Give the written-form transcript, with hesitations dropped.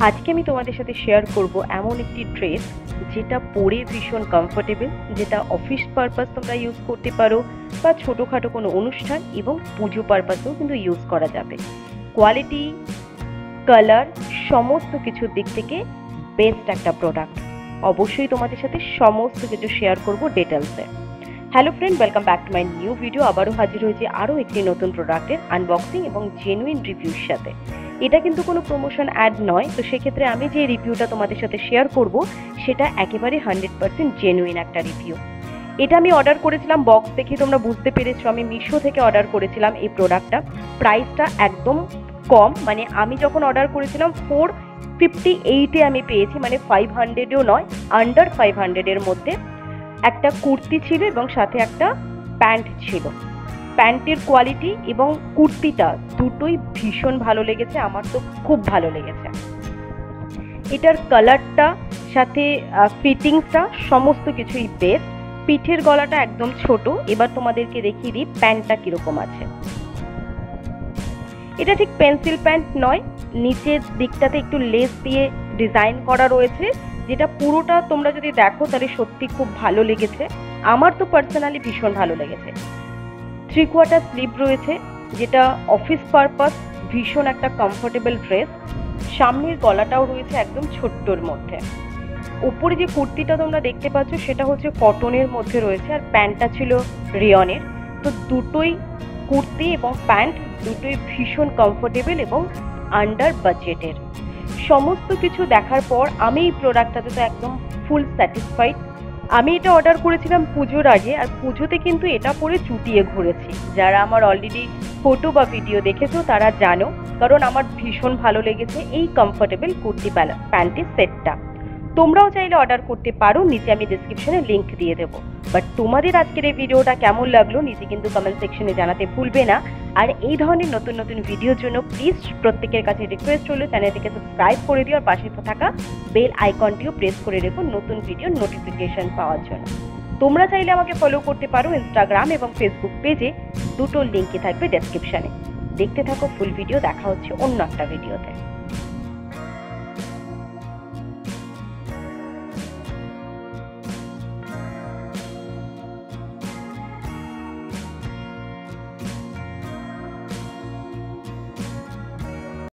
আজকে আমি তোমাদের সাথে শেয়ার করব এমন একটি ড্রেস যেটা পরে ভীষণ কমফোর্টেবল, যেটা অফিস পারপাস তোমরা ইউজ করতে পারো বা ছোটোখাটো কোনো অনুষ্ঠান এবং পুজো পারপাসেও কিন্তু ইউজ করা যাবে। কোয়ালিটি, কালার, সমস্ত কিছুর দিক থেকে বেস্ট একটা প্রোডাক্ট। অবশ্যই তোমাদের সাথে সমস্ত কিছু শেয়ার করব ডিটেলসে। Hello friend, welcome back to my new video. আবারও হাজির হয়েছি আরও একটি নতুন প্রোডাক্টের আনবক্সিং এবং জেনুইন রিভিউর সাথে। এটা কিন্তু কোনো প্রমোশন অ্যাড নয়, তো সেক্ষেত্রে আমি যে রিভিউটা তোমাদের সাথে শেয়ার করব সেটা একেবারে 100% জেনুইন একটা রিভিউ। এটা আমি অর্ডার করেছিলাম, বক্স দেখে তোমরা বুঝতে পেরেছো আমি মিশো থেকে অর্ডার করেছিলাম এই প্রোডাক্টটা। প্রাইসটা একদম কম, মানে আমি যখন অর্ডার করেছিলাম 458-এ আমি পেয়েছি, মানে 500-এও নয়, আন্ডার 500-এর মধ্যে একটা কুর্তি ছিল এবং সাথে একটা প্যান্ট ছিল। প্যান্টের কোয়ালিটি এবং কুর্তিটা দুটোই ভীষণ ভালো লেগেছে, আমার তো খুব ভালো লেগেছে। এটার কালারটা, সাথে ফিটিংসটা, সমস্ত কিছুই বেস্ট। পিঠের গলাটা একদম ছোট। এবার তোমাদেরকে দেখিয়ে দিই প্যান্টটা কিরকম আছে। এটা ঠিক পেন্সিল প্যান্ট নয়, নিচের দিকটাতে একটু লেস দিয়ে ডিজাইন করা রয়েছে, যেটা পুরোটা তোমরা যদি দেখো তাহলে সত্যি খুব ভালো লেগেছে। আমার তো পার্সোনালি ভীষণ ভালো লেগেছে। 3/4 স্লিভ রয়েছে, যেটা অফিস পারপাস ভীষণ একটা কমফোর্টেবল ড্রেস। সামনের গলাটাও রয়েছে একদম ছোট্টর মধ্যে। উপরে যে কুর্তিটা তোমরা দেখতে পাচ্ছ সেটা হচ্ছে কটনের মধ্যে রয়েছে, আর প্যান্টটা ছিল রিয়নের। তো দুটোই কুর্তি এবং প্যান্ট দুটোই ভীষণ কমফোর্টেবল এবং আন্ডার বাজেটের। সমস্ত কিছু দেখার পর আমি এই প্রোডাক্টটাতে তো একদম ফুল স্যাটিসফাইড। আমি এটা অর্ডার করেছিলাম পুজোর আগে, আর পুজোতে কিন্তু এটা পরে চুটিয়ে ঘুরেছি। যারা আমার অলরেডি ফটো বা ভিডিও দেখেছো তারা জানো, কারণ আমার ভীষণ ভালো লেগেছে এই কমফোর্টেবল কুর্তি প্যান্টের সেটটা। তোমরাও চাইলে অর্ডার করতে পারো, নিচে আমি ডিসক্রিপশনে লিংক দিয়ে দেবো। বাট তোমাদের আজকের এই ভিডিওটা কেমন লাগলো নিচে কিন্তু কমেন্ট সেকশনে জানাতে ভুলবে না। আর এই ধরনের নতুন নতুন ভিডিওর জন্য প্লিজ প্রত্যেকের কাছে রিকোয়েস্ট হলো চ্যানেলটিকে সাবস্ক্রাইব করে দিও, আর পাশে থাকা বেল আইকনটিও প্রেস করে রেখো নতুন ভিডিওর নোটিফিকেশন পাওয়ার জন্য। তোমরা চাইলে আমাকে ফলো করতে পারো ইনস্টাগ্রাম এবং ফেসবুক পেজে, দুটো লিঙ্কই থাকবে ডেসক্রিপশনে। দেখতে থাকো ফুল ভিডিও, দেখা হচ্ছে অন্য একটা ভিডিওতে।